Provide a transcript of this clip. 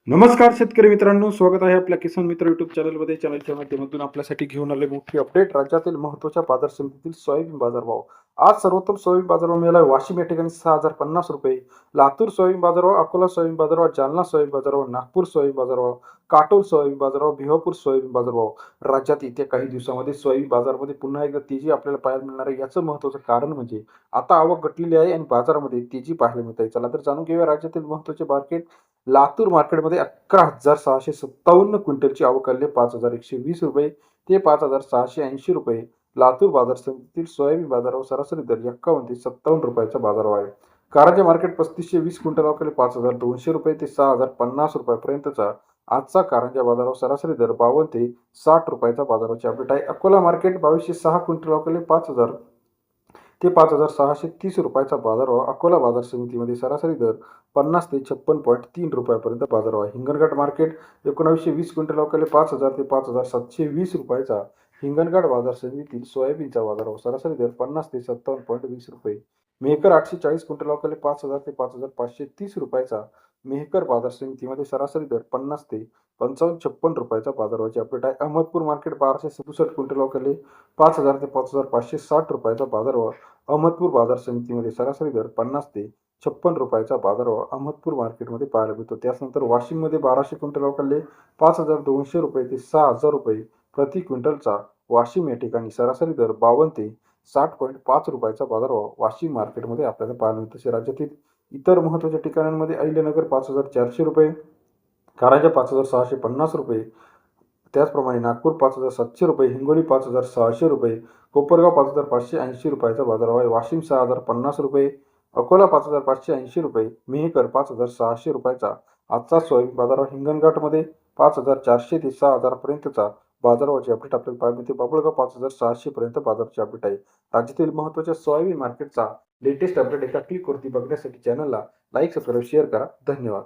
नमस्कार शेतकरी मित्रांनो, स्वागत आहे आपल्या किसान मित्र युट्यूब चॅनलमध्ये. चॅनलच्या माध्यमातून आपल्यासाठी घेऊन आले मोठी अपडेट. राज्यातील महत्त्वाच्या बाजार समितीतील सोयाबीन बाजारभाव. आज सर्वोत्तम सोयाबीन बाजारभाव मिळाला वाशिम या ठिकाणी ₹6,050, लातूर सोयाबीन बाजारभाव, अकोला सोयाबीन बाजारभाव, जालना सोयाबीन बाजारभाव, नागपूर सोयाबीन बाजारभाव, काटोल सोयाबीन बाजारभाव, भिवापूर सोयाबीन बाजारभाव. राज्यात येत्या काही दिवसामध्ये सोयाबीन बाजारामध्ये पुन्हा एकदा तेजी आपल्याला पाहायला मिळणार आहे. याचं महत्त्वाचं कारण म्हणजे आता आवक घटलेली आहे आणि बाजारामध्ये तेजी पाहायला मिळते. चला तर जाणून घेऊया राज्यातील महत्त्वाचे मार्केट. लातूर मार्केटमध्ये 11,657 क्विंटलची आवक आली आहे. ₹5,120 ते ₹5,680. लातूर बाजार समितीतील सोयाबीन बाजारावर सरासरी दर 51 ते ₹57 बाजारभाव आहे. कारंजा मार्केट 3520 क्विंटल आवक ₹5,200 ते ₹6,050 पर्यंतचा आजचा कारंजा बाजारावर सरासरी दर 52 ते ₹60 बाजाराची अपडेट आहे. अकोला मार्केट 2206 क्विंटल आवक 5,000 ते ₹5,630 बाजारभाव. अकोला बाजार समितीमध्ये सरासरी दर 50 ते ₹56.3 बाजारभाव आहे. हिंगणघाट मार्केट 1920 क्विंटल अवकाले 5,000 ते ₹5,720. हिंगणघाट बाजार समितीतील सोयाबीनचा बाजारभाव सरासरी दर 50 ते ₹57.20. मेहकर 840 क्विंटल अवकाले 5,000 ते ₹5,530. मेहकर बाजार समितीमध्ये सरासरी दर 50 ते ₹55-56 बाजारभावाची अपडेट आहे. अहमदपूर मार्केट 1267 क्विंटल अवकाले 5,000 ते ₹5,560 बाजारभाव. अहमदपूर बाजार समितीमध्ये सरासरी दर 50 ते ₹56 बाजारभाव अहमदपूर मार्केटमध्ये पाहायला मिळतो. त्यानंतर वाशिममध्ये 1200 क्विंटल अवकाले ₹5,200 ते ₹6,000 प्रति क्विंटलचा वाशिम या ठिकाणी सरासरी दर 52 ते ₹60.5 बाजारभाव वाशिम मार्केटमध्ये आपल्याला पाहायला मिळतो. तसे राज्यातील इतर महत्त्वाच्या ठिकाणांमध्ये अहिल्यानगर ₹5,400, कारंजा ₹5,650, त्याचप्रमाणे नागपूर ₹5,700, हिंगोली ₹5,600, कोपरगाव ₹5,580 बाजारभाव आहे. वाशिम ₹6,050, अकोला ₹5,580, मेहकर ₹5,600. आजचा सोयाबीन बाजारभाव हिंगणघाटमध्ये 5,400 ते 6,000 पर्यंतचा बाजारभावाची अपडेट आपल्याला पाहायला मिळते. बाभुळगाव 5,600 पर्यंत बाजाराची अपडेट आहे. राज्यातील महत्त्वाच्या सोयाबीन मार्केटचा लेटेस्ट अपडेट एका क्लिकवरती बघण्यासाठी चॅनलला लाईक, सबस्क्राईब, शेअर करा. धन्यवाद.